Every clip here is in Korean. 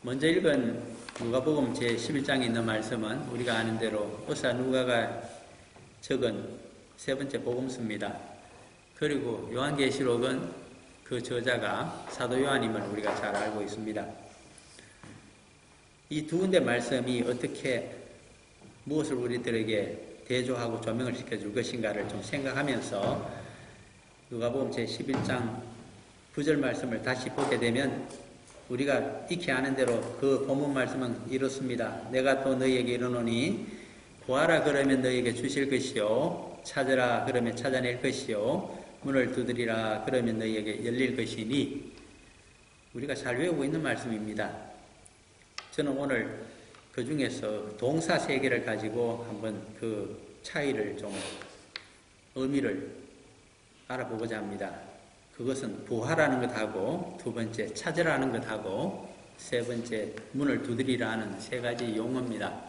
먼저 읽은 누가복음 제11장에 있는 말씀은 우리가 아는 대로 의사 누가가 적은 세 번째 복음서입니다. 그리고 요한계시록은 그 저자가 사도 요한임을 우리가 잘 알고 있습니다. 이 두 군데 말씀이 어떻게 무엇을 우리들에게 대조하고 조명을 시켜줄 것인가를 좀 생각하면서 누가복음 제11장 9절 말씀을 다시 보게 되면 우리가 익히 아는 대로 그 본문 말씀은 이렇습니다. 내가 또 너희에게 이르노니 구하라 그러면 너희에게 주실 것이요 찾으라 그러면 찾아낼 것이요 문을 두드리라 그러면 너희에게 열릴 것이니. 우리가 잘 외우고 있는 말씀입니다. 저는 오늘 그 중에서 동사 세 개를 가지고 한번 그 차이를 좀 의미를 알아보고자 합니다. 그것은 구하라는 것하고 두 번째 찾으라는 것하고 세 번째 문을 두드리라는 세 가지 용어입니다.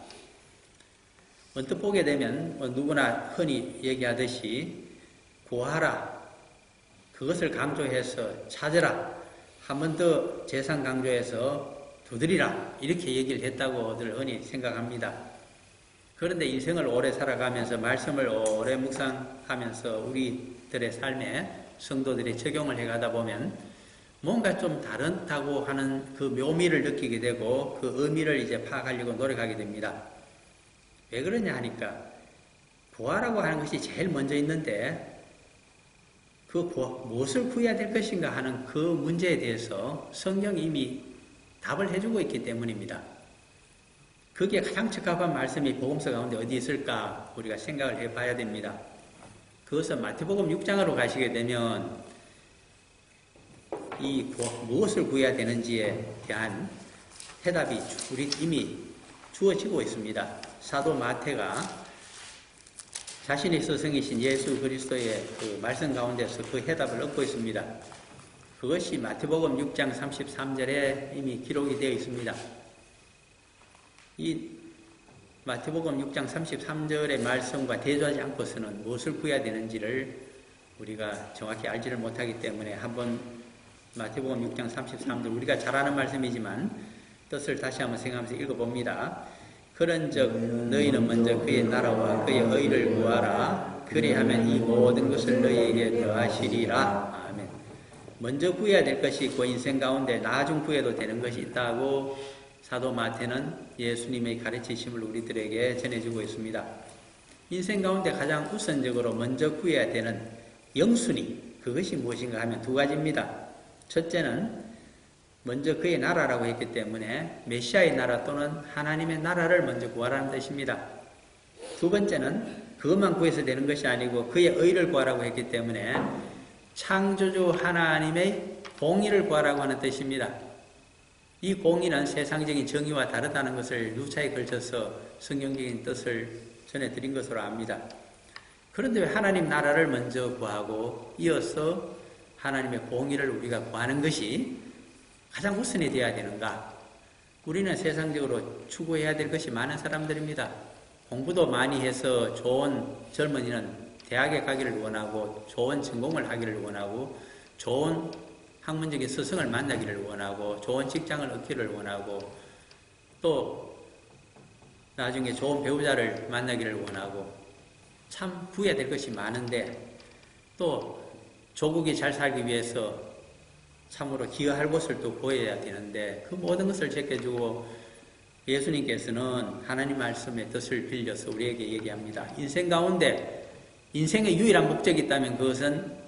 언뜻 보게 되면 누구나 흔히 얘기하듯이 구하라, 그것을 강조해서 찾으라, 한 번 더 재상 강조해서 두드리라 이렇게 얘기를 했다고들 흔히 생각합니다. 그런데 인생을 오래 살아가면서 말씀을 오래 묵상하면서 우리들의 삶에 성도들이 적용을 해가다 보면 뭔가 좀 다르다고 하는 그 묘미를 느끼게 되고 그 의미를 이제 파악하려고 노력하게 됩니다. 왜 그러냐 하니까 구하라고 하는 것이 제일 먼저 있는데 무엇을 구해야 될 것인가 하는 그 문제에 대해서 성경이 이미 답을 해주고 있기 때문입니다. 거기에 가장 적합한 말씀이 복음서 가운데 어디 있을까 우리가 생각을 해봐야 됩니다. 그것은 마태복음 6장으로 가시게 되면 무엇을 구해야 되는지에 대한 해답이 이미 주어지고 있습니다. 사도 마태가 자신의 스승이신 예수 그리스도의 그 말씀 가운데서 그 해답을 얻고 있습니다. 그것이 마태복음 6장 33절에 이미 기록이 되어 있습니다. 이 마태복음 6장 33절의 말씀과 대조하지 않고서는 무엇을 구해야 되는지를 우리가 정확히 알지를 못하기 때문에 한번 마태복음 6장 33절 우리가 잘 아는 말씀이지만 뜻을 다시 한번 생각하면서 읽어봅니다. 그런즉 너희는 먼저 그의 나라와 그의 의를 구하라. 그리하면 이 모든 것을 너희에게 더하시리라. 아멘. 먼저 구해야 될 것이 있고 인생 가운데 나중 구해도 되는 것이 있다고 사도 마태는 예수님의 가르치심을 우리들에게 전해주고 있습니다. 인생 가운데 가장 우선적으로 먼저 구해야 되는 영순위, 그것이 무엇인가 하면 두 가지입니다. 첫째는 먼저 그의 나라라고 했기 때문에 메시아의 나라 또는 하나님의 나라를 먼저 구하라는 뜻입니다. 두 번째는 그것만 구해서 되는 것이 아니고 그의 의를 구하라고 했기 때문에 창조주 하나님의 공의를 구하라고 하는 뜻입니다. 이 공의는 세상적인 정의와 다르다는 것을 누차에 걸쳐서 성경적인 뜻을 전해드린 것으로 압니다. 그런데 왜 하나님 나라를 먼저 구하고 이어서 하나님의 공의를 우리가 구하는 것이 가장 우선이 되어야 되는가? 우리는 세상적으로 추구해야 될 것이 많은 사람들입니다. 공부도 많이 해서 좋은 젊은이는 대학에 가기를 원하고 좋은 전공을 하기를 원하고 좋은 학문적인 스승을 만나기를 원하고 좋은 직장을 얻기를 원하고 또 나중에 좋은 배우자를 만나기를 원하고 참 구해야 될 것이 많은데 또 조국이 잘 살기 위해서 참으로 기여할 곳을 또 구해야 되는데 그 모든 것을 제껴주고 예수님께서는 하나님 말씀의 뜻을 빌려서 우리에게 얘기합니다. 인생 가운데 인생의 유일한 목적이 있다면 그것은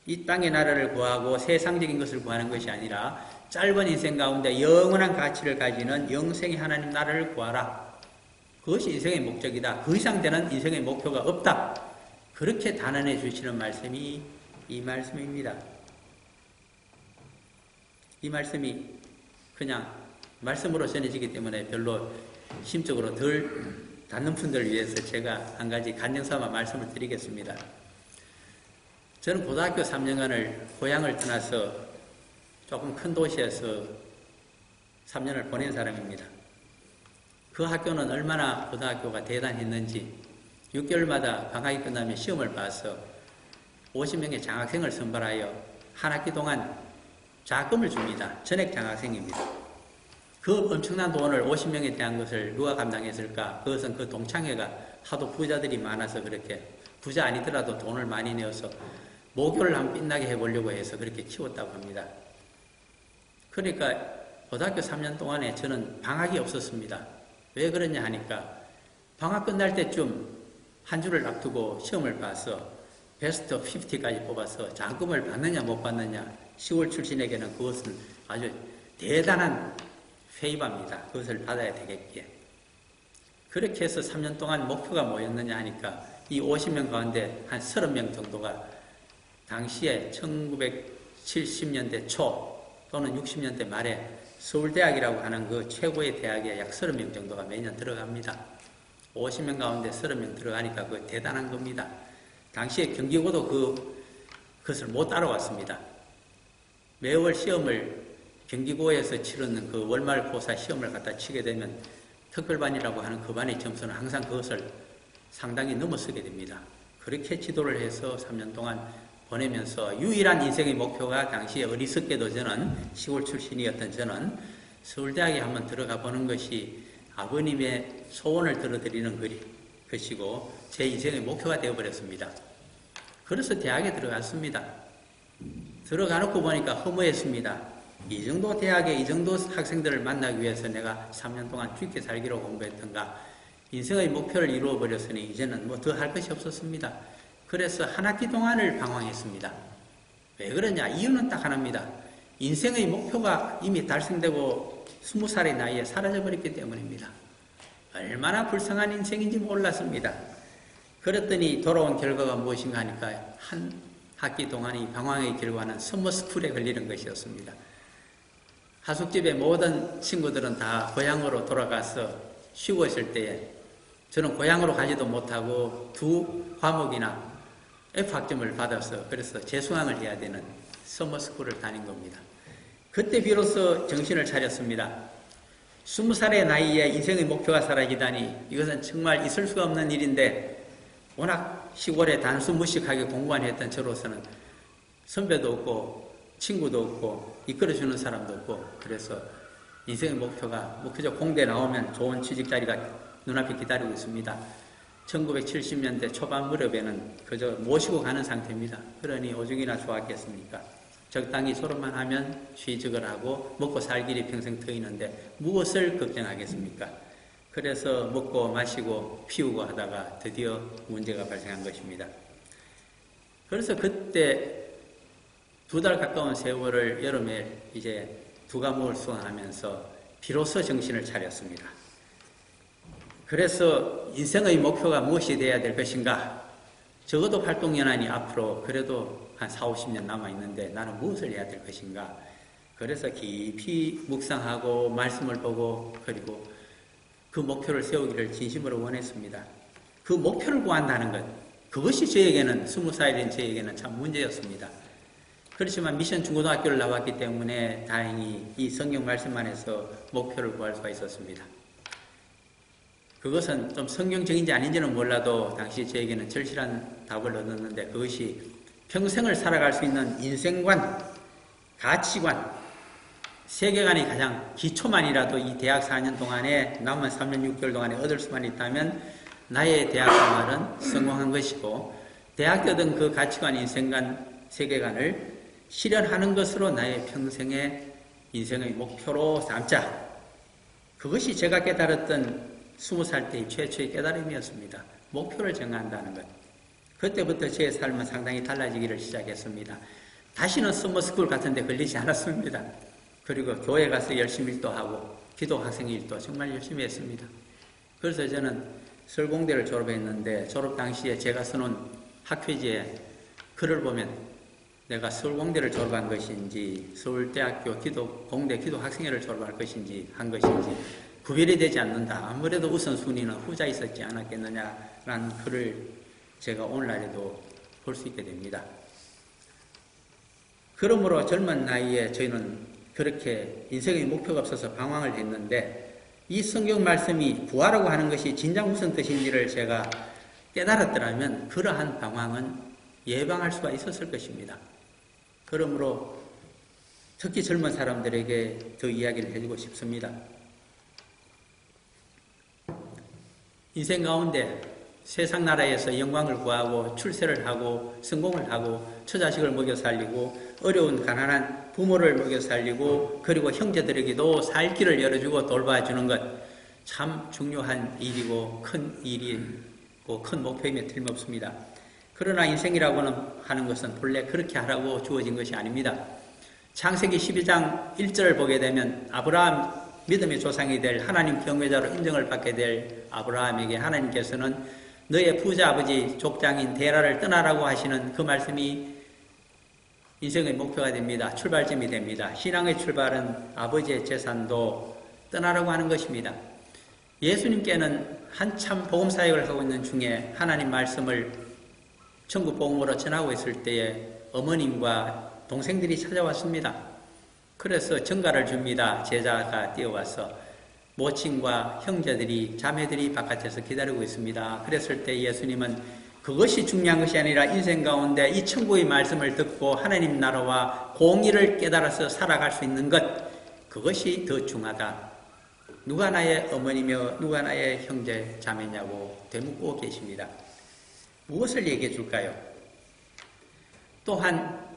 이 땅의 나라를 구하고 세상적인 것을 구하는 것이 아니라 짧은 인생 가운데 영원한 가치를 가지는 영생의 하나님 나라를 구하라. 그것이 인생의 목적이다. 그 이상 되는 인생의 목표가 없다. 그렇게 단언해 주시는 말씀이 이 말씀입니다. 이 말씀이 그냥 말씀으로 전해지기 때문에 별로 심적으로 덜 닿는 분들을 위해서 제가 한 가지 간증삼아 말씀을 드리겠습니다. 저는 고등학교 3년간을 고향을 떠나서 조금 큰 도시에서 3년을 보낸 사람입니다. 그 학교는 얼마나 고등학교가 대단했는지 6개월마다 방학이 끝나면 시험을 봐서 50명의 장학생을 선발하여 한 학기 동안 장학금을 줍니다. 전액 장학생입니다. 그 엄청난 돈을 50명에 대한 것을 누가 감당했을까? 그것은 그 동창회가 하도 부자들이 많아서 그렇게 부자 아니더라도 돈을 많이 내어서 모교를 한번 빛나게 해보려고 해서 그렇게 키웠다고 합니다. 그러니까 고등학교 3년 동안에 저는 방학이 없었습니다. 왜 그러냐 하니까 방학 끝날 때쯤 한 주를 앞두고 시험을 봐서 베스트 50까지 뽑아서 장학금을 받느냐 못 받느냐, 시골 출신에게는 그것은 아주 대단한 페이바입니다. 그것을 받아야 되겠기에. 그렇게 해서 3년 동안 목표가 뭐였느냐 하니까 이 50명 가운데 한 30명 정도가 당시에 1970년대 초 또는 60년대 말에 서울대학이라고 하는 그 최고의 대학에 약 30명 정도가 매년 들어갑니다. 50명 가운데 30명 들어가니까 그 대단한 겁니다. 당시에 경기고도 그것을 못 따라왔습니다. 매월 시험을 경기고에서 치르는 그 월말고사 시험을 갖다 치게 되면 특별반이라고 하는 그 반의 점수는 항상 그것을 상당히 넘어서게 됩니다. 그렇게 지도를 해서 3년 동안 보내면서 유일한 인생의 목표가 당시에 어리석게도 저는 시골 출신이었던 저는 서울대학에 한번 들어가 보는 것이 아버님의 소원을 들어드리는 것이고 제 인생의 목표가 되어버렸습니다. 그래서 대학에 들어갔습니다. 들어가 놓고 보니까 허무했습니다. 이 정도 대학에 이 정도 학생들을 만나기 위해서 내가 3년 동안 죽게 살기로 공부했던가, 인생의 목표를 이루어 버렸으니 이제는 뭐 더 할 것이 없었습니다. 그래서 한 학기 동안을 방황했습니다. 왜 그러냐? 이유는 딱 하나입니다. 인생의 목표가 이미 달성되고 20살의 나이에 사라져버렸기 때문입니다. 얼마나 불쌍한 인생인지 몰랐습니다. 그랬더니 돌아온 결과가 무엇인가 하니까 한 학기 동안의 방황의 결과는 서머스쿨에 걸리는 것이었습니다. 하숙집의 모든 친구들은 다 고향으로 돌아가서 쉬고 있을 때에 저는 고향으로 가지도 못하고 2 과목이나 F학점을 받아서 그래서 재수강을 해야 되는 서머스쿨을 다닌 겁니다. 그때 비로소 정신을 차렸습니다. 20살의 나이에 인생의 목표가 사라지다니 이것은 정말 있을 수가 없는 일인데, 워낙 시골에 단수무식하게 공부만 했던 저로서는 선배도 없고 친구도 없고 이끌어주는 사람도 없고, 그래서 인생의 목표가 뭐 그저 공대 나오면 좋은 취직 자리가 눈앞에 기다리고 있습니다. 1970년대 초반 무렵에는 그저 모시고 가는 상태입니다. 그러니 오죽이나 좋았겠습니까? 적당히 졸업만 하면 취직을 하고 먹고 살 길이 평생 트이는데 무엇을 걱정하겠습니까? 그래서 먹고 마시고 피우고 하다가 드디어 문제가 발생한 것입니다. 그래서 그때 2달 가까운 세월을 여름에 이제 2과목을 수강하면서 비로소 정신을 차렸습니다. 그래서 인생의 목표가 무엇이 되어야 될 것인가? 적어도 활동연한이 앞으로 그래도 한 40-50년 남아있는데 나는 무엇을 해야 될 것인가? 그래서 깊이 묵상하고 말씀을 보고 그리고 그 목표를 세우기를 진심으로 원했습니다. 그 목표를 구한다는 것, 그것이 저에게는 20살이 된 저에게는 참 문제였습니다. 그렇지만 미션 중고등학교를 나왔기 때문에 다행히 이 성경 말씀만 해서 목표를 구할 수가 있었습니다. 그것은 좀 성경적인지 아닌지는 몰라도 당시 저에게는 절실한 답을 얻었는데, 그것이 평생을 살아갈 수 있는 인생관, 가치관, 세계관이 가장 기초만이라도 이 대학 4년 동안에 남은 3년 6개월 동안에 얻을 수만 있다면 나의 대학 생활은 성공한 것이고, 대학교든 그 가치관, 인생관, 세계관을 실현하는 것으로 나의 평생의 인생의 목표로 삼자. 그것이 제가 깨달았던 20살 때의 최초의 깨달음이었습니다. 목표를 정한다는 것. 그때부터 제 삶은 상당히 달라지기를 시작했습니다. 다시는 서머스쿨 같은 데 걸리지 않았습니다. 그리고 교회 가서 열심히 일도 하고 기도 학생 일도 정말 열심히 했습니다. 그래서 저는 서울공대를 졸업했는데 졸업 당시에 제가 써놓은 학회지에 글을 보면 내가 서울공대를 졸업한 것인지 서울대학교 공대 기도학생회를 졸업할 것인지 한 것인지 구별이 되지 않는다. 아무래도 우선순위는 후자에 있었지 않았겠느냐라는 글을 제가 오늘날에도 볼 수 있게 됩니다. 그러므로 젊은 나이에 저희는 그렇게 인생의 목표가 없어서 방황을 했는데, 이 성경 말씀이 구하라고 하는 것이 진작 무슨 뜻인지를 제가 깨달았더라면 그러한 방황은 예방할 수가 있었을 것입니다. 그러므로 특히 젊은 사람들에게 더 이야기를 해주고 싶습니다. 인생 가운데 세상 나라에서 영광을 구하고 출세를 하고 성공을 하고 처자식을 먹여 살리고 어려운 가난한 부모를 먹여 살리고 그리고 형제들에게도 살 길을 열어주고 돌봐주는 것 참 중요한 일이고 큰 일이고 큰 목표임에 틀림없습니다. 그러나 인생이라고 하는 것은 본래 그렇게 하라고 주어진 것이 아닙니다. 창세기 12장 1절을 보게 되면 아브라함 믿음의 조상이 될 하나님 경외자로 인정을 받게 될 아브라함에게 하나님께서는 너의 부자 아버지 족장인 데라를 떠나라고 하시는 그 말씀이 인생의 목표가 됩니다. 출발점이 됩니다. 신앙의 출발은 아버지의 재산도 떠나라고 하는 것입니다. 예수님께는 한참 복음사역을 하고 있는 중에 하나님 말씀을 천국 복음으로 전하고 있을 때에 어머님과 동생들이 찾아왔습니다. 그래서 전가를 줍니다. 제자가 뛰어와서 모친과 형제들이 자매들이 바깥에서 기다리고 있습니다. 그랬을 때 예수님은 그것이 중요한 것이 아니라 인생 가운데 이 천국의 말씀을 듣고 하나님 나라와 공의를 깨달아서 살아갈 수 있는 것, 그것이 더 중요하다. 누가 나의 어머니며 누가 나의 형제 자매냐고 되묻고 계십니다. 무엇을 얘기해 줄까요? 또한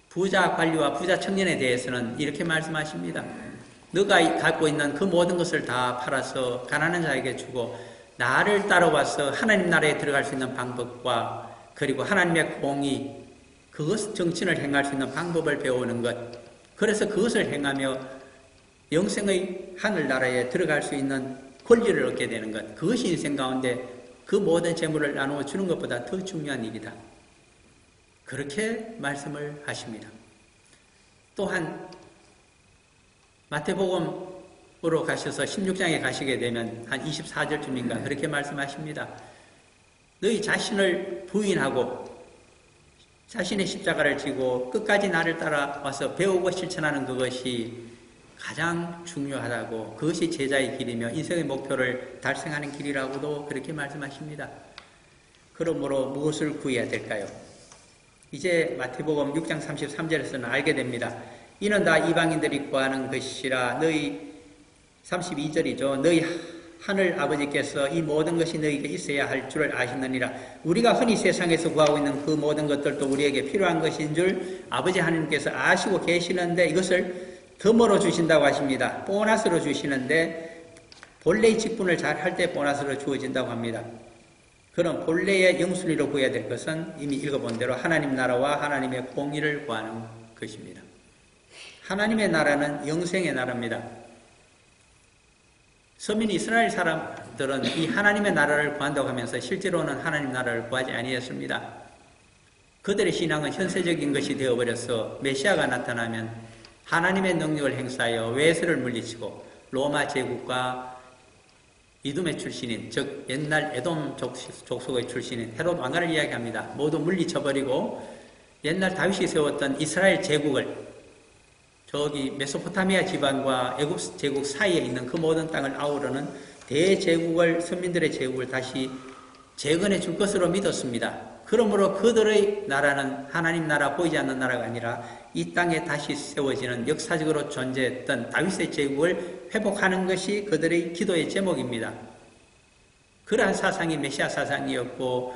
부자 관리와 부자 청년에 대해서는 이렇게 말씀하십니다. 너가 갖고 있는 그 모든 것을 다 팔아서 가난한 자에게 주고 나를 따라와서 하나님 나라에 들어갈 수 있는 방법과 그리고 하나님의 공의, 그것 정신을 행할 수 있는 방법을 배우는 것, 그래서 그것을 행하며 영생의 하늘나라에 들어갈 수 있는 권리를 얻게 되는 것, 그것이 인생 가운데 그 모든 재물을 나누어 주는 것보다 더 중요한 일이다. 그렇게 말씀을 하십니다. 또한 마태복음으로 가셔서 16장에 가시게 되면 한 24절쯤인가 그렇게 말씀하십니다. 너희 자신을 부인하고 자신의 십자가를 지고 끝까지 나를 따라와서 배우고 실천하는 그것이 가장 중요하다고, 그것이 제자의 길이며 인생의 목표를 달성하는 길이라고도 그렇게 말씀하십니다. 그러므로 무엇을 구해야 될까요? 이제 마태복음 6장 33절에서는 알게 됩니다. 이는 다 이방인들이 구하는 것이라. 너희 32절이죠. 너희 하늘 아버지께서 이 모든 것이 너희에게 있어야 할 줄을 아시느니라. 우리가 흔히 세상에서 구하고 있는 그 모든 것들도 우리에게 필요한 것인 줄 아버지 하나님께서 아시고 계시는데 이것을 덤으로 주신다고 하십니다. 보너스로 주시는데 본래의 직분을 잘 할 때 보너스로 주어진다고 합니다. 그럼 본래의 영순위로 구해야 될 것은 이미 읽어본 대로 하나님 나라와 하나님의 공의를 구하는 것입니다. 하나님의 나라는 영생의 나라입니다. 서민 이스라엘 사람들은 이 하나님의 나라를 구한다고 하면서 실제로는 하나님 나라를 구하지 아니했습니다. 그들의 신앙은 현세적인 것이 되어버려서 메시아가 나타나면 하나님의 능력을 행사하여 외세를 물리치고 로마 제국과 이둠의 출신인, 즉 옛날 에돔 족속의 출신인 헤롯 왕가를 이야기합니다. 모두 물리쳐버리고 옛날 다윗이 세웠던 이스라엘 제국을, 저기 메소포타미아 지방과 애굽 제국 사이에 있는 그 모든 땅을 아우르는 대제국을, 선민들의 제국을 다시 재건해 줄 것으로 믿었습니다. 그러므로 그들의 나라는 하나님 나라, 보이지 않는 나라가 아니라 이 땅에 다시 세워지는 역사적으로 존재했던 다윗의 제국을 회복하는 것이 그들의 기도의 제목입니다. 그러한 사상이 메시아 사상이었고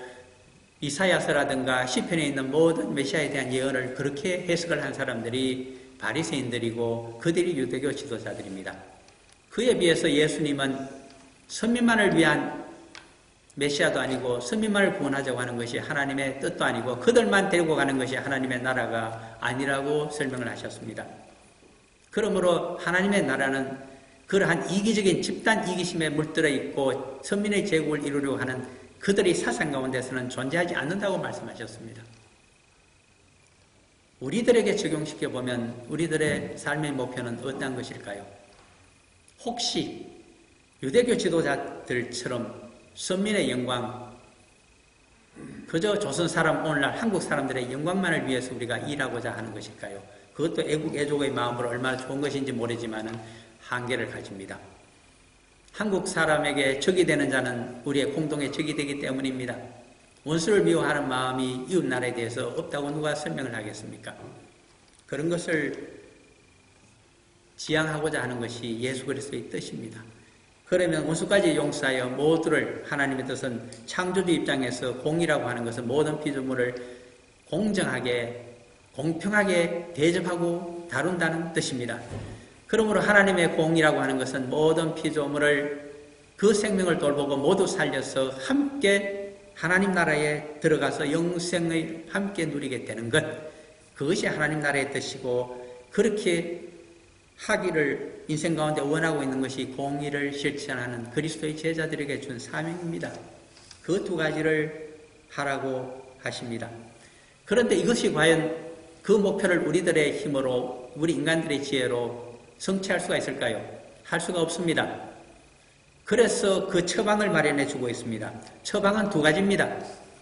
이사야서라든가 시편에 있는 모든 메시아에 대한 예언을 그렇게 해석을 한 사람들이 바리새인들이고 그들이 유대교 지도자들입니다. 그에 비해서 예수님은 선민만을 위한 메시아도 아니고 선민만을 구원하자고 하는 것이 하나님의 뜻도 아니고 그들만 데리고 가는 것이 하나님의 나라가 아니라고 설명을 하셨습니다. 그러므로 하나님의 나라는 그러한 이기적인 집단 이기심에 물들어 있고 선민의 제국을 이루려고 하는 그들의 사상 가운데서는 존재하지 않는다고 말씀하셨습니다. 우리들에게 적용시켜보면 우리들의 삶의 목표는 어떤 것일까요? 혹시 유대교 지도자들처럼 선민의 영광, 그저 조선 사람, 오늘날 한국 사람들의 영광만을 위해서 우리가 일하고자 하는 것일까요? 그것도 애국, 애족의 마음으로 얼마나 좋은 것인지 모르지만 한계를 가집니다. 한국 사람에게 적이 되는 자는 우리의 공동의 적이 되기 때문입니다. 원수를 미워하는 마음이 이웃나라에 대해서 없다고 누가 설명을 하겠습니까? 그런 것을 지향하고자 하는 것이 예수 그리스도의 뜻입니다. 그러면 원수까지 용서하여 모두를, 하나님의 뜻은 창조주 입장에서 공의라고 하는 것은 모든 피조물을 공정하게 공평하게 대접하고 다룬다는 뜻입니다. 그러므로 하나님의 공의라고 하는 것은 모든 피조물을 그 생명을 돌보고 모두 살려서 함께 하나님 나라에 들어가서 영생을 함께 누리게 되는 것, 그것이 하나님 나라의 뜻이고, 그렇게 하기를 인생 가운데 원하고 있는 것이 공의를 실천하는 그리스도의 제자들에게 준 사명입니다. 그 두 가지를 하라고 하십니다. 그런데 이것이 과연 그 목표를 우리들의 힘으로, 우리 인간들의 지혜로 성취할 수가 있을까요? 할 수가 없습니다. 그래서 그 처방을 마련해 주고 있습니다. 처방은 두 가지입니다.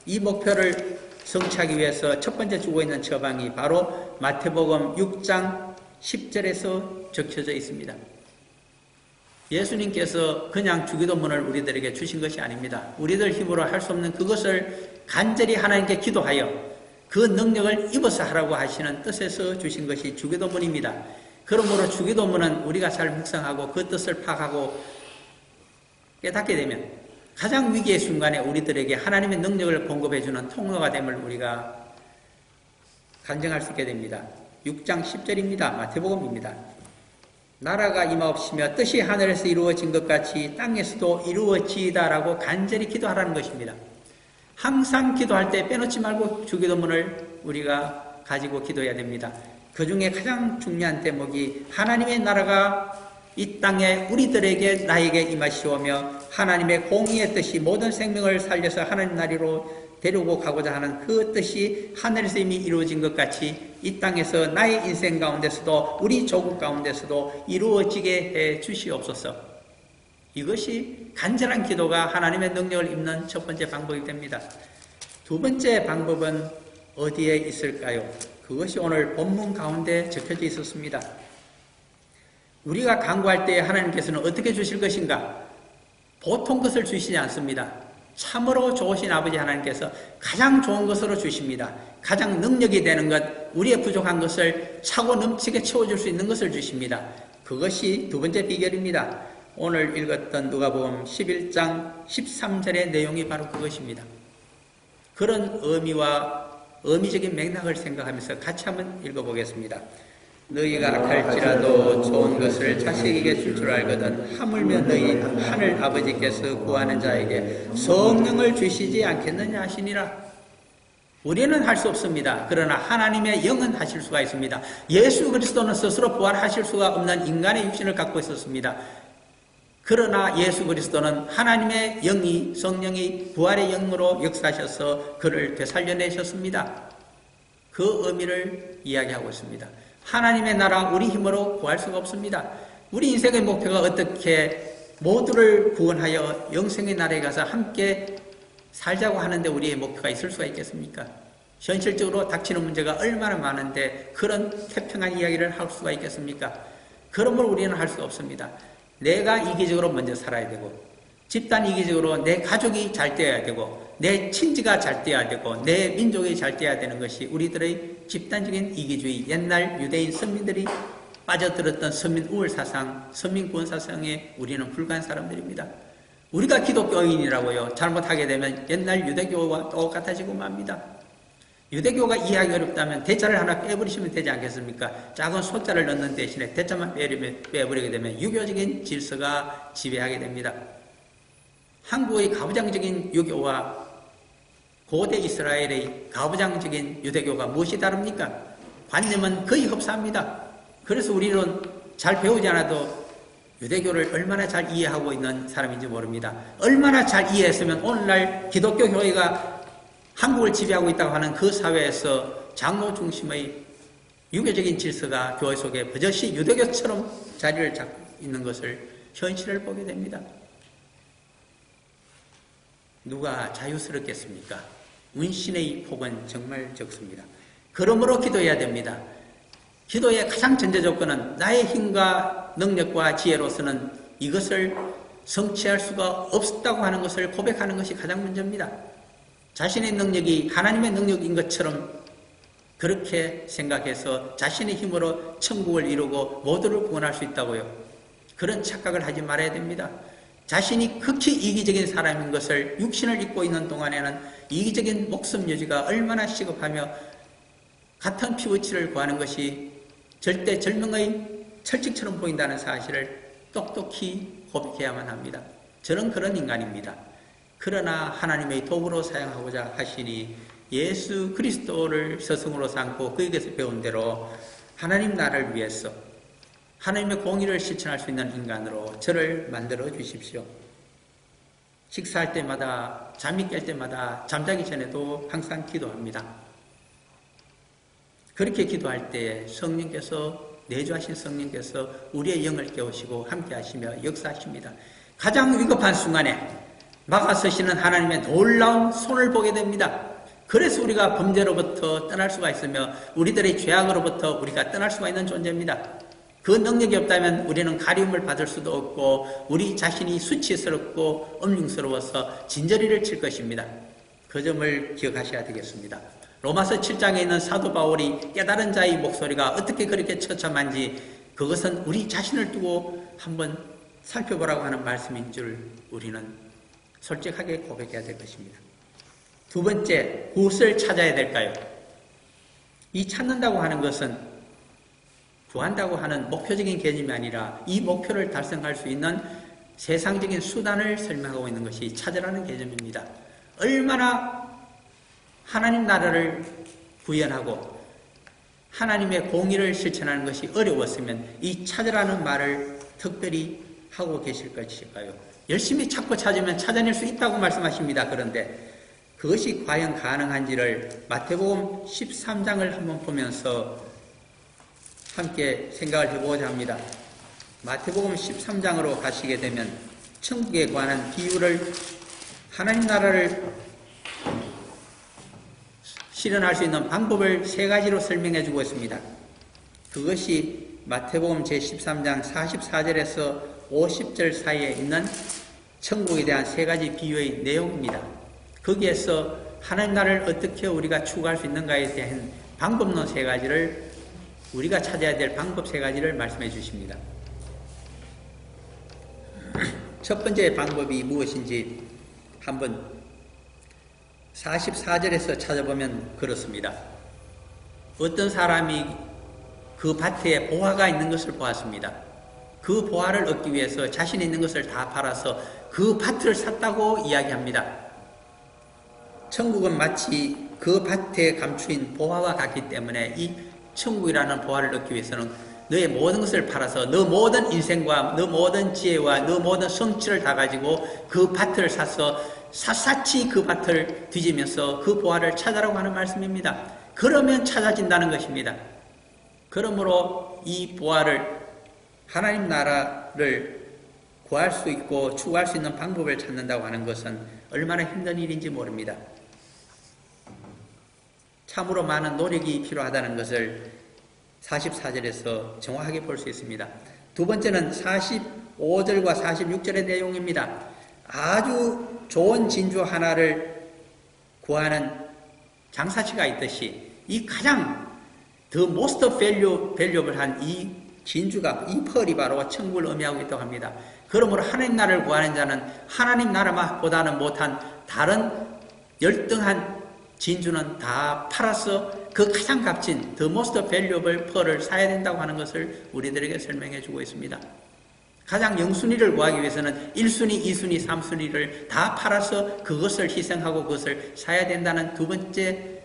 이 목표를 성취하기 위해서 첫 번째 주고 있는 처방이 바로 마태복음 6장 10절에서 적혀져 있습니다. 예수님께서 그냥 주기도문을 우리들에게 주신 것이 아닙니다. 우리들 힘으로 할 수 없는 그것을 간절히 하나님께 기도하여 그 능력을 입어서 하라고 하시는 뜻에서 주신 것이 주기도문입니다. 그러므로 주기도문은 우리가 잘 묵상하고 그 뜻을 파악하고 깨닫게 되면 가장 위기의 순간에 우리들에게 하나님의 능력을 공급해주는 통로가 됨을 우리가 간증할 수 있게 됩니다. 6장 10절입니다. 마태복음입니다. 나라가 임하옵시며 뜻이 하늘에서 이루어진 것 같이 땅에서도 이루어지이다라고 간절히 기도하라는 것입니다. 항상 기도할 때 빼놓지 말고 주기도문을 우리가 가지고 기도해야 됩니다. 그 중에 가장 중요한 대목이 하나님의 나라가 이 땅에 우리들에게 나에게 임하시오며 하나님의 공의의 뜻이 모든 생명을 살려서 하나님 나라로 데리고 가고자 하는 그 뜻이 하늘에서 이미 이루어진 것 같이 이 땅에서 나의 인생 가운데서도 우리 조국 가운데서도 이루어지게 해 주시옵소서. 이것이 간절한 기도가 하나님의 능력을 입는 첫 번째 방법이 됩니다. 두 번째 방법은 어디에 있을까요? 그것이 오늘 본문 가운데 적혀져 있었습니다. 우리가 간구할 때 하나님께서는 어떻게 주실 것인가? 보통 것을 주시지 않습니다. 참으로 좋으신 아버지 하나님께서 가장 좋은 것으로 주십니다. 가장 능력이 되는 것, 우리의 부족한 것을 차고 넘치게 채워줄 수 있는 것을 주십니다. 그것이 두 번째 비결입니다. 오늘 읽었던 누가복음 11장 13절의 내용이 바로 그것입니다. 그런 의미와 의미적인 맥락을 생각하면서 같이 한번 읽어보겠습니다. 너희가 악할지라도 좋은 것을 자식에게 줄 줄 알거든 하물며 너희 하늘 아버지께서 구하는 자에게 성령을 주시지 않겠느냐 하시니라. 우리는 할 수 없습니다. 그러나 하나님의 영은 하실 수가 있습니다. 예수 그리스도는 스스로 부활하실 수가 없는 인간의 육신을 갖고 있었습니다. 그러나 예수 그리스도는 하나님의 영이, 성령이 부활의 영으로 역사하셔서 그를 되살려내셨습니다. 그 의미를 이야기하고 있습니다. 하나님의 나라 우리 힘으로 구할 수가 없습니다. 우리 인생의 목표가 어떻게 모두를 구원하여 영생의 나라에 가서 함께 살자고 하는데 우리의 목표가 있을 수가 있겠습니까? 현실적으로 닥치는 문제가 얼마나 많은데 그런 태평한 이야기를 할 수가 있겠습니까? 그런 걸 우리는 할 수가 없습니다. 내가 이기적으로 먼저 살아야 되고, 집단 이기적으로 내 가족이 잘 되어야 되고, 내 친지가 잘 되어야 되고, 내 민족이 잘 되어야 되는 것이 우리들의 집단적인 이기주의, 옛날 유대인 선민들이 빠져들었던 선민 우월 사상, 선민 구원 사상에 우리는 불과한 사람들입니다. 우리가 기독교인이라고요, 잘못하게 되면 옛날 유대교와 똑같아지고 맙니다. 유대교가 이해하기 어렵다면 대자를 하나 빼버리시면 되지 않겠습니까? 작은 소자를 넣는 대신에 대자만 빼버리게 되면 유교적인 질서가 지배하게 됩니다. 한국의 가부장적인 유교와 고대 이스라엘의 가부장적인 유대교가 무엇이 다릅니까? 관념은 거의 흡사합니다. 그래서 우리는 잘 배우지 않아도 유대교를 얼마나 잘 이해하고 있는 사람인지 모릅니다. 얼마나 잘 이해했으면 오늘날 기독교 교회가 한국을 지배하고 있다고 하는 그 사회에서 장로 중심의 유교적인 질서가 교회 속에 버젓이 유대교처럼 자리를 잡고 있는 것을 현실을 보게 됩니다. 누가 자유스럽겠습니까? 운신의 폭은 정말 적습니다. 그러므로 기도해야 됩니다. 기도의 가장 전제 조건은 나의 힘과 능력과 지혜로서는 이것을 성취할 수가 없다고 하는 것을 고백하는 것이 가장 먼저입니다. 자신의 능력이 하나님의 능력인 것처럼 그렇게 생각해서 자신의 힘으로 천국을 이루고 모두를 구원할 수 있다고요. 그런 착각을 하지 말아야 됩니다. 자신이 극히 이기적인 사람인 것을 육신을 입고 있는 동안에는 이기적인 목숨 유지가 얼마나 시급하며 같은 피부치를 구하는 것이 절대 절명의 철칙처럼 보인다는 사실을 똑똑히 고백해야만 합니다. 저는 그런 인간입니다. 그러나 하나님의 도구로 사용하고자 하시니 예수 그리스도를 스승으로 삼고 그에게서 배운 대로 하나님 나라를 위해서 하나님의 공의를 실천할 수 있는 인간으로 저를 만들어 주십시오. 식사할 때마다, 잠이 깰 때마다, 잠자기 전에도 항상 기도합니다. 그렇게 기도할 때 성령께서, 내주하신 성령께서 우리의 영을 깨우시고 함께 하시며 역사하십니다. 가장 위급한 순간에 막아서시는 하나님의 놀라운 손을 보게 됩니다. 그래서 우리가 범죄로부터 떠날 수가 있으며 우리들의 죄악으로부터 우리가 떠날 수가 있는 존재입니다. 그 능력이 없다면 우리는 가리움을 받을 수도 없고 우리 자신이 수치스럽고 엄중스러워서 진저리를 칠 것입니다. 그 점을 기억하셔야 되겠습니다. 로마서 7장에 있는 사도 바울이 깨달은 자의 목소리가 어떻게 그렇게 처참한지 그것은 우리 자신을 두고 한번 살펴보라고 하는 말씀인 줄 우리는 솔직하게 고백해야 될 것입니다. 두 번째, 무엇을 찾아야 될까요? 이 찾는다고 하는 것은 구한다고 하는 목표적인 개념이 아니라 이 목표를 달성할 수 있는 세상적인 수단을 설명하고 있는 것이 찾으라는 개념입니다. 얼마나 하나님 나라를 구현하고 하나님의 공의를 실천하는 것이 어려웠으면 이 찾으라는 말을 특별히 하고 계실 것일까요? 열심히 찾고 찾으면 찾아낼 수 있다고 말씀하십니다. 그런데 그것이 과연 가능한지를 마태복음 13장을 한번 보면서 함께 생각을 해보고자 합니다. 마태복음 13장으로 가시게 되면 천국에 관한 비유를 하나님 나라를 실현할 수 있는 방법을 세 가지로 설명해 주고 있습니다. 그것이 마태복음 제13장 44절에서 50절 사이에 있는 천국에 대한 세 가지 비유의 내용입니다. 거기에서 하나님 나라를 어떻게 우리가 추구할 수 있는가에 대한 방법론 세 가지를 우리가 찾아야 될 방법 세 가지를 말씀해 주십니다. 첫 번째 방법이 무엇인지 한번 44절에서 찾아보면 그렇습니다. 어떤 사람이 그 밭에 보화가 있는 것을 보았습니다. 그 보화를 얻기 위해서 자신이 있는 것을 다 팔아서 그 밭을 샀다고 이야기합니다. 천국은 마치 그 밭에 감추인 보화와 같기 때문에 이 천국이라는 보화를 얻기 위해서는 너의 모든 것을 팔아서 너 모든 인생과 너 모든 지혜와 너 모든 성취를 다 가지고 그 밭을 사서 샅샅이 그 밭을 뒤지면서 그 보화를 찾아라고 하는 말씀입니다. 그러면 찾아진다는 것입니다. 그러므로 이 보화를 하나님 나라를 구할 수 있고 추구할 수 있는 방법을 찾는다고 하는 것은 얼마나 힘든 일인지 모릅니다. 참으로 많은 노력이 필요하다는 것을 44절에서 정확하게 볼 수 있습니다. 두 번째는 45절과 46절의 내용입니다. 아주 좋은 진주 하나를 구하는 장사치가 있듯이 이 가장 the most valuable한 이 진주가, 이 펄이 바로 천국을 의미하고 있다고 합니다. 그러므로 하나님 나라를 구하는 자는 하나님 나라보다는 못한 다른 열등한 진주는 다 팔아서 그 가장 값진 the most valuable 펄을 사야 된다고 하는 것을 우리들에게 설명해 주고 있습니다. 가장 영순위를 구하기 위해서는 1순위, 2순위, 3순위를 다 팔아서 그것을 희생하고 그것을 사야 된다는 두 번째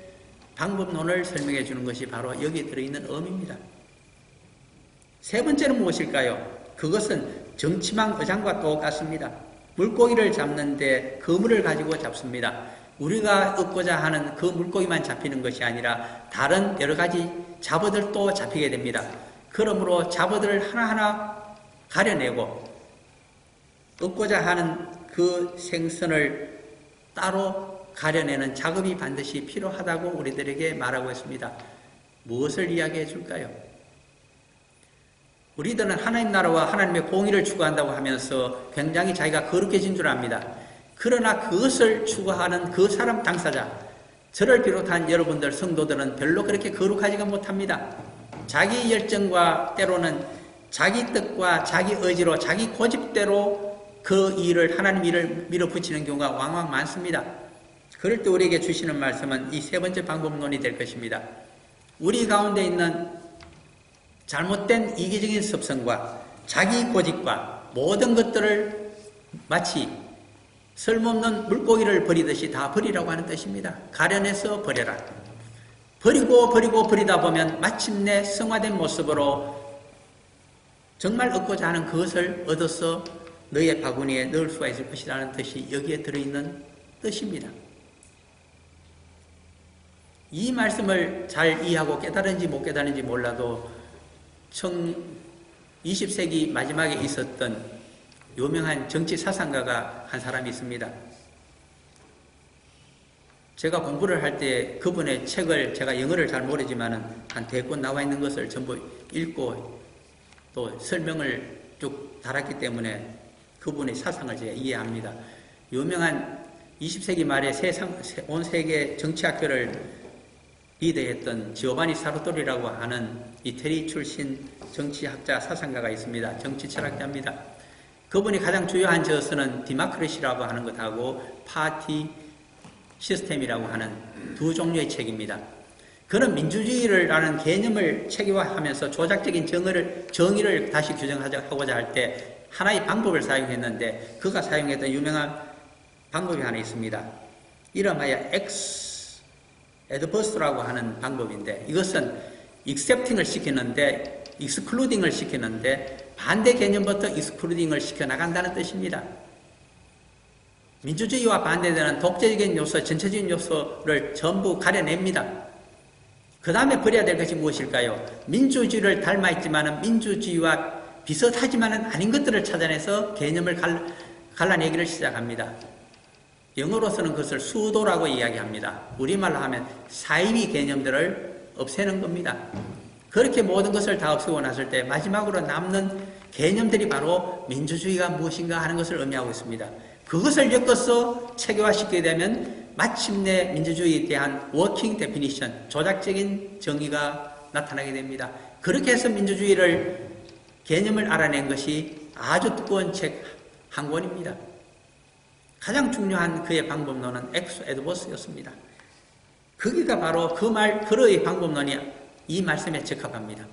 방법론을 설명해 주는 것이 바로 여기에 들어있는 의미입니다. 세 번째는 무엇일까요? 그것은 정치망 의장과 똑같습니다. 물고기를 잡는데 그물을 가지고 잡습니다. 우리가 얻고자 하는 그 물고기만 잡히는 것이 아니라 다른 여러 가지 잡어들도 잡히게 됩니다. 그러므로 잡어들을 하나하나 가려내고 얻고자 하는 그 생선을 따로 가려내는 작업이 반드시 필요하다고 우리들에게 말하고 있습니다. 무엇을 이야기해 줄까요? 우리들은 하나님 나라와 하나님의 공의를 추구한다고 하면서 굉장히 자기가 거룩해진 줄 압니다. 그러나 그것을 추구하는 그 사람 당사자, 저를 비롯한 여러분들 성도들은 별로 그렇게 거룩하지가 못합니다. 자기 열정과 때로는 자기 뜻과 자기 의지로 자기 고집대로 그 일을 하나님 일을 밀어붙이는 경우가 왕왕 많습니다. 그럴 때 우리에게 주시는 말씀은 이 세 번째 방법론이 될 것입니다. 우리 가운데 있는 잘못된 이기적인 습성과 자기 고집과 모든 것들을 마치 쓸모없는 물고기를 버리듯이 다 버리라고 하는 뜻입니다. 가려내서 버려라. 버리다 보면 마침내 성화된 모습으로 정말 얻고자 하는 그것을 얻어서 너의 바구니에 넣을 수가 있을 것이라는 뜻이 여기에 들어있는 뜻입니다. 이 말씀을 잘 이해하고 깨달은지 못 깨달은지 몰라도 20세기 마지막에 있었던 유명한 정치 사상가가 한 사람이 있습니다. 제가 공부를 할 때 그분의 책을 제가 영어를 잘 모르지만 한 100권 나와 있는 것을 전부 읽고 또 설명을 쭉 달았기 때문에 그분의 사상을 제가 이해합니다. 유명한 20세기 말에 온 세계 정치학교를 리드했던 지오바니 사르토리라고 하는 이태리 출신 정치학자 사상가가 있습니다. 정치 철학자입니다. 그분이 가장 주요한 저서는 디마크레시라고 하는 것하고 파티 시스템이라고 하는 두 종류의 책입니다. 그는 민주주의라는 개념을 체계화하면서 조작적인 정의를 다시 규정하고자 할 때 하나의 방법을 사용했는데 그가 사용했던 유명한 방법이 하나 있습니다. 이름하여 adverse라고 하는 방법인데 이것은 accepting을 시키는데 excluding을 시키는데 반대 개념부터 excluding을 시켜나간다는 뜻입니다. 민주주의와 반대되는 독재적인 요소, 전체적인 요소를 전부 가려냅니다. 그 다음에 버려야 될 것이 무엇일까요? 민주주의를 닮아있지만 민주주의와 비슷하지만은 아닌 것들을 찾아내서 개념을 갈라내기를 시작합니다. 영어로서는 그것을 수도라고 이야기합니다. 우리말로 하면 사이비 개념들을 없애는 겁니다. 그렇게 모든 것을 다 없애고 났을 때 마지막으로 남는 개념들이 바로 민주주의가 무엇인가 하는 것을 의미하고 있습니다. 그것을 엮어서 체계화시키게 되면 마침내 민주주의에 대한 워킹 데피니션, 조작적인 정의가 나타나게 됩니다. 그렇게 해서 민주주의를 개념을 알아낸 것이 아주 두꺼운 책 한 권입니다. 가장 중요한 그의 방법론은 엑스 에드버스였습니다. 거기가 바로 그의 방법론이 이 말씀에 적합합니다.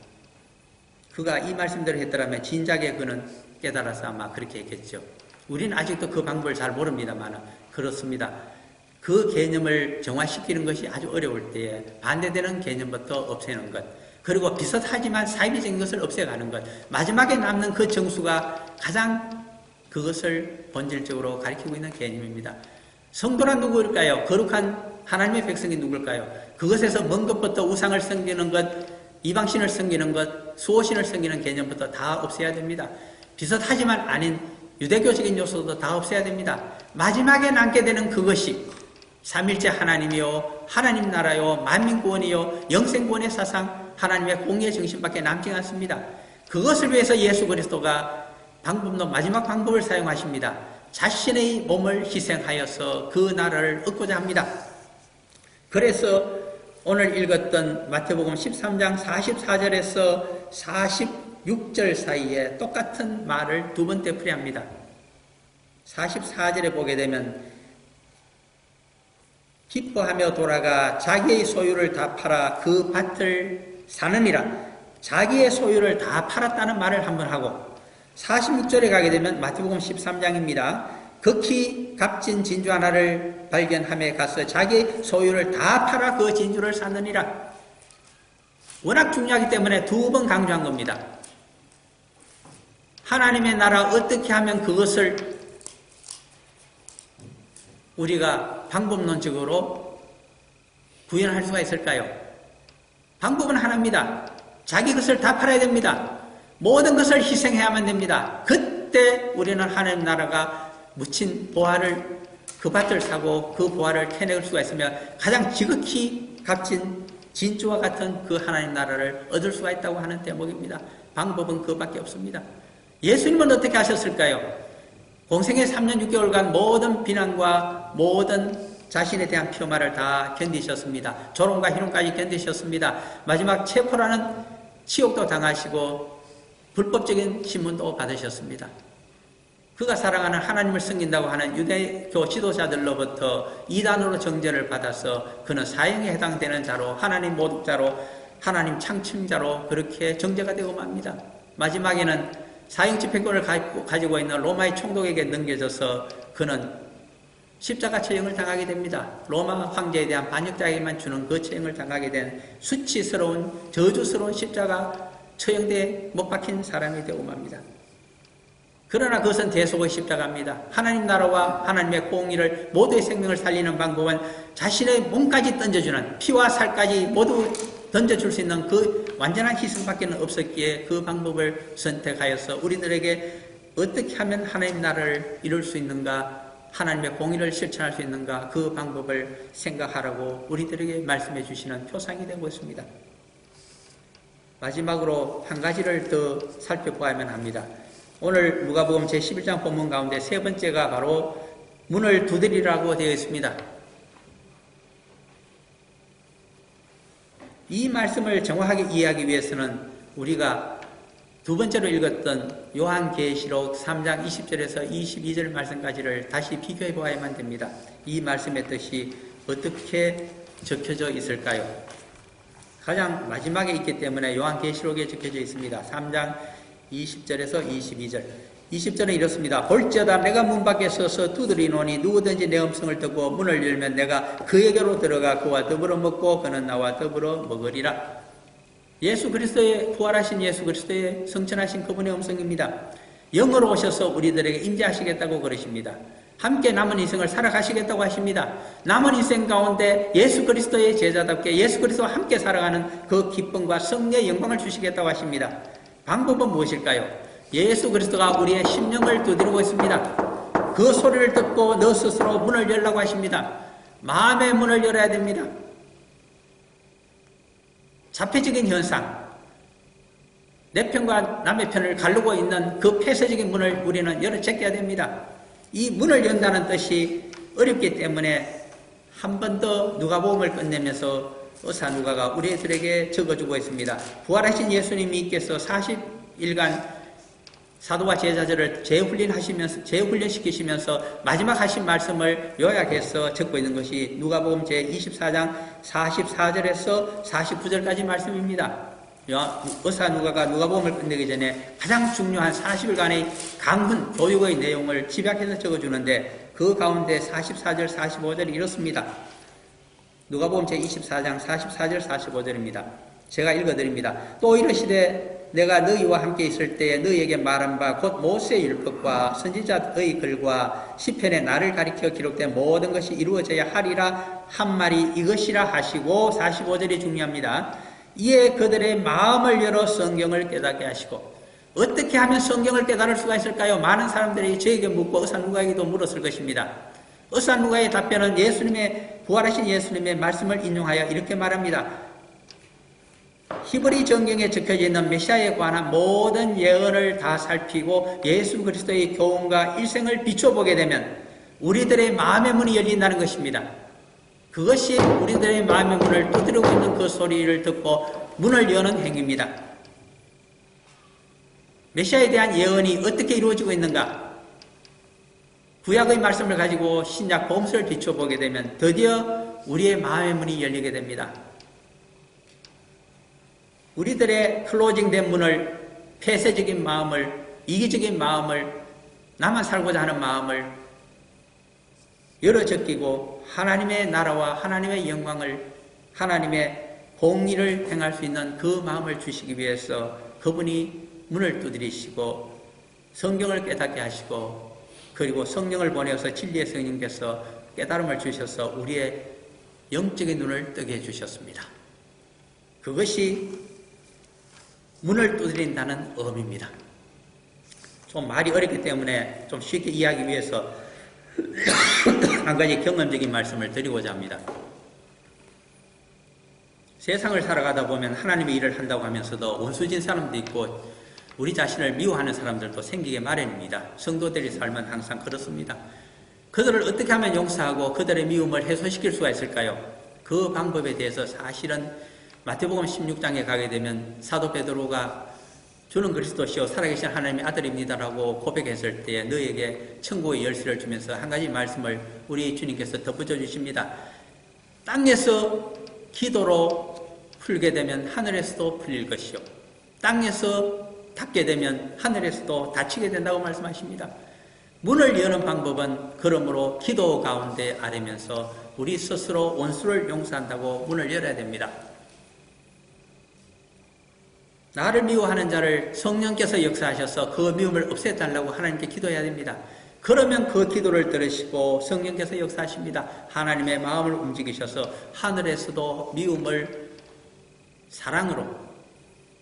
그가 이 말씀대로 했더라면 진작에 그는 깨달아서 아마 그렇게 했겠죠. 우리는 아직도 그 방법을 잘 모릅니다만 그렇습니다. 그 개념을 정화시키는 것이 아주 어려울 때에 반대되는 개념부터 없애는 것, 그리고 비슷하지만 사이비적인 것을 없애가는 것, 마지막에 남는 그 정수가 가장 그것을 본질적으로 가리키고 있는 개념입니다. 성도란 누구일까요? 거룩한 하나님의 백성이 누구일까요? 그것에서 먼 것부터 우상을 섬기는 것, 이방신을 섬기는 것, 수호신을 섬기는 개념부터 다 없애야 됩니다. 비슷하지만 아닌 유대교적인 요소도 다 없애야 됩니다. 마지막에 남게 되는 그것이 삼일째 하나님이요, 하나님 나라요, 만민구원이요, 영생구원의 사상, 하나님의 공의의 정신밖에 남지 않습니다. 그것을 위해서 예수 그리스도가 마지막 방법을 사용하십니다. 자신의 몸을 희생하여서 그 나라를 얻고자 합니다. 그래서 오늘 읽었던 마태복음 13장 44절에서 46절 사이에 똑같은 말을 두 번 되풀이합니다. 44절에 보게 되면 기뻐하며 돌아가 자기의 소유를 다 팔아 그 밭을 사느니라. 자기의 소유를 다 팔았다는 말을 한번 하고 46절에 가게 되면 마태복음 13장입니다. 극히 값진 진주 하나를 발견함에 가서 자기 소유를 다 팔아 그 진주를 샀느니라. 워낙 중요하기 때문에 두 번 강조한 겁니다. 하나님의 나라 어떻게 하면 그것을 우리가 방법론적으로 구현할 수가 있을까요? 방법은 하나입니다. 자기 것을 다 팔아야 됩니다. 모든 것을 희생해야만 됩니다. 그때 우리는 하나님 나라가 묻힌 보화를, 그 밭을 사고 그 보화를 캐낼 수가 있으며 가장 지극히 값진 진주와 같은 그 하나님 나라를 얻을 수가 있다고 하는 대목입니다. 방법은 그밖에 없습니다. 예수님은 어떻게 하셨을까요? 공생의 3년 6개월간 모든 비난과 모든 자신에 대한 폄하를 다 견디셨습니다. 조롱과 희롱까지 견디셨습니다. 마지막 체포라는 치욕도 당하시고 불법적인 신문도 받으셨습니다. 그가 사랑하는 하나님을 섬긴다고 하는 유대교 지도자들로부터 이단으로 정죄를 받아서 그는 사형에 해당되는 자로, 하나님 모독자로, 하나님 창침자로 그렇게 정죄가 되고 맙니다. 마지막에는 사형 집행권을 가지고 있는 로마의 총독에게 넘겨져서 그는 십자가 처형을 당하게 됩니다. 로마 황제에 대한 반역자에게만 주는 그 처형을 당하게 된 수치스러운 저주스러운 십자가 처형대에 못 박힌 사람이 되고 맙니다. 그러나 그것은 대속의 십자가입니다. 하나님 나라와 하나님의 공의를, 모두의 생명을 살리는 방법은 자신의 몸까지 던져주는, 피와 살까지 모두 던져줄 수 있는 그 완전한 희생밖에 없었기에 그 방법을 선택하여서 우리들에게 어떻게 하면 하나님 나라를 이룰 수 있는가, 하나님의 공의를 실천할 수 있는가, 그 방법을 생각하라고 우리들에게 말씀해 주시는 표상이 되고 있습니다. 마지막으로 한 가지를 더 살펴보아야만 합니다. 오늘 누가복음 제11장 본문 가운데 세 번째가 바로 문을 두드리라고 되어 있습니다. 이 말씀을 정확하게 이해하기 위해서는 우리가 두 번째로 읽었던 요한계시록 3장 20절에서 22절 말씀까지를 다시 비교해 보아야만 됩니다. 이 말씀의 뜻이 어떻게 적혀져 있을까요? 가장 마지막에 있기 때문에 요한계시록에 적혀져 있습니다. 3장 20절에서 22절. 20절은 이렇습니다. 볼지어다 내가 문 밖에 서서 두드리노니 누구든지 내 음성을 듣고 문을 열면 내가 그에게로 들어가 그와 더불어 먹고 그는 나와 더불어 먹으리라. 예수 그리스도의 부활하신 예수 그리스도의 성천하신 그분의 음성입니다. 영으로 오셔서 우리들에게 임재하시겠다고 그러십니다. 함께 남은 인생을 살아가시겠다고 하십니다. 남은 인생 가운데 예수 그리스도의 제자답게 예수 그리스도와 함께 살아가는 그 기쁨과 승리의 영광을 주시겠다고 하십니다. 방법은 무엇일까요? 예수 그리스도가 우리의 심령을 두드리고 있습니다. 그 소리를 듣고 너 스스로 문을 열라고 하십니다. 마음의 문을 열어야 됩니다. 자폐적인 현상, 내 편과 남의 편을 가르고 있는 그 폐쇄적인 문을 우리는 열어 제껴야 됩니다. 이 문을 연다는 뜻이 어렵기 때문에 한 번 더 누가복음을 끝내면서 의사 누가가 우리들에게 적어주고 있습니다. 부활하신 예수님께서 40일간 사도와 제자들을 재훈련시키시면서 마지막 하신 말씀을 요약해서 적고 있는 것이 누가복음 제24장 44절에서 49절까지 말씀입니다. 의사 누가가 누가복음을 끝내기 전에 가장 중요한 40일간의 강훈, 교육의 내용을 집약해서 적어주는데 그 가운데 44절, 45절이 이렇습니다. 누가복음 제24장 44절, 45절입니다. 제가 읽어드립니다. 또 이르시되 내가 너희와 함께 있을 때에 너희에게 말한 바 곧 모세의 율법과 선지자의 글과 시편에 나를 가리켜 기록된 모든 것이 이루어져야 하리라 한 말이 이것이라 하시고 45절이 중요합니다. 이에 그들의 마음을 열어 성경을 깨닫게 하시고 어떻게 하면 성경을 깨달을 수가 있을까요? 많은 사람들이 저에게 묻고 의사 누가에게도 물었을 것입니다. 의사 누가의 답변은 부활하신 예수님의 말씀을 인용하여 이렇게 말합니다. 히브리 정경에 적혀져 있는 메시아에 관한 모든 예언을 다 살피고 예수 그리스도의 교훈과 일생을 비춰보게 되면 우리들의 마음의 문이 열린다는 것입니다. 그것이 우리들의 마음의 문을 두드리고 있는 그 소리를 듣고 문을 여는 행위입니다. 메시아에 대한 예언이 어떻게 이루어지고 있는가? 구약의 말씀을 가지고 신약 복음서를 비춰보게 되면 드디어 우리의 마음의 문이 열리게 됩니다. 우리들의 클로징된 문을, 폐쇄적인 마음을, 이기적인 마음을, 나만 살고자 하는 마음을 열어 제끼고 하나님의 나라와 하나님의 영광을, 하나님의 공의를 행할 수 있는 그 마음을 주시기 위해서 그분이 문을 두드리시고 성경을 깨닫게 하시고 그리고 성령을 보내어서 진리의 성령께서 깨달음을 주셔서 우리의 영적인 눈을 뜨게 해주셨습니다. 그것이 문을 두드린다는 의미입니다. 좀 말이 어렵기 때문에 좀 쉽게 이해하기 위해서 한 가지 경험적인 말씀을 드리고자 합니다. 세상을 살아가다 보면 하나님의 일을 한다고 하면서도 원수진 사람도 있고 우리 자신을 미워하는 사람들도 생기게 마련입니다. 성도들의 삶은 항상 그렇습니다. 그들을 어떻게 하면 용서하고 그들의 미움을 해소시킬 수가 있을까요? 그 방법에 대해서 사실은 마태복음 16장에 가게 되면 사도 베드로가 주는 그리스도시요 살아계신 하나님의 아들입니다라고 고백했을 때 너에게 천국의 열쇠를 주면서 한 가지 말씀을 우리 주님께서 덧붙여 주십니다. 땅에서 기도로 풀게 되면 하늘에서도 풀릴 것이요 땅에서 닫게 되면 하늘에서도 닫히게 된다고 말씀하십니다. 문을 여는 방법은 그러므로 기도 가운데 아뢰면서 우리 스스로 원수를 용서한다고 문을 열어야 됩니다. 나를 미워하는 자를 성령께서 역사하셔서 그 미움을 없애달라고 하나님께 기도해야 됩니다. 그러면 그 기도를 들으시고 성령께서 역사하십니다. 하나님의 마음을 움직이셔서 하늘에서도 미움을 사랑으로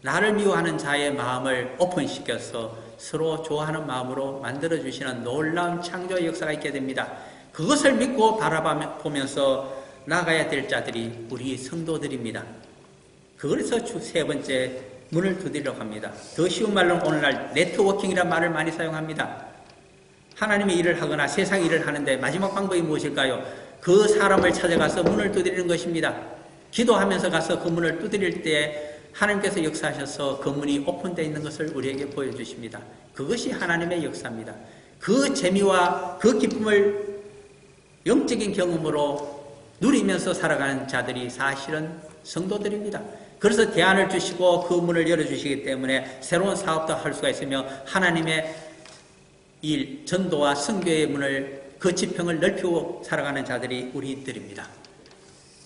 나를 미워하는 자의 마음을 오픈시켜서 서로 좋아하는 마음으로 만들어주시는 놀라운 창조의 역사가 있게 됩니다. 그것을 믿고 바라보면서 나가야 될 자들이 우리 성도들입니다. 그래서 세 번째 문을 두드리려고 합니다. 더 쉬운 말로는 오늘날 네트워킹이라는 말을 많이 사용합니다. 하나님의 일을 하거나 세상 일을 하는데 마지막 방법이 무엇일까요? 그 사람을 찾아가서 문을 두드리는 것입니다. 기도하면서 가서 그 문을 두드릴 때 하나님께서 역사하셔서 그 문이 오픈되어 있는 것을 우리에게 보여주십니다. 그것이 하나님의 역사입니다. 그 재미와 그 기쁨을 영적인 경험으로 누리면서 살아가는 자들이 사실은 성도들입니다. 그래서 대안을 주시고 그 문을 열어주시기 때문에 새로운 사업도 할 수가 있으며 하나님의 일, 전도와 선교의 문을 그 지평을 넓히고 살아가는 자들이 우리들입니다.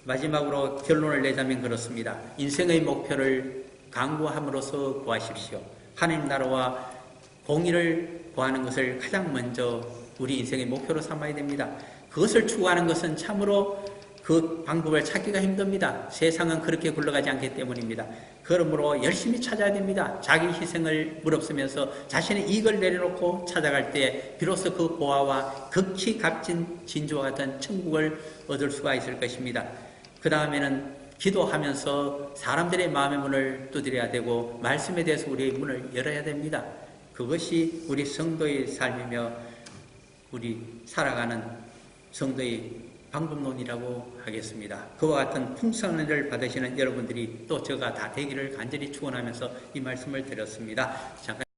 마지막으로 결론을 내자면 그렇습니다. 인생의 목표를 강구함으로써 구하십시오. 하나님 나라와 공의를 구하는 것을 가장 먼저 우리 인생의 목표로 삼아야 됩니다. 그것을 추구하는 것은 참으로 그 방법을 찾기가 힘듭니다. 세상은 그렇게 굴러가지 않기 때문입니다. 그러므로 열심히 찾아야 됩니다. 자기 희생을 무릅쓰면서 자신의 이익을 내려놓고 찾아갈 때 비로소 그 보화와 극히 값진 진주와 같은 천국을 얻을 수가 있을 것입니다. 그 다음에는 기도하면서 사람들의 마음의 문을 두드려야 되고 말씀에 대해서 우리의 문을 열어야 됩니다. 그것이 우리 성도의 삶이며 우리 살아가는 성도의 방법론이라고 하겠습니다. 그와 같은 풍성을 받으시는 여러분들이 또 저가 다 되기를 간절히 축원하면서 이 말씀을 드렸습니다. 잠깐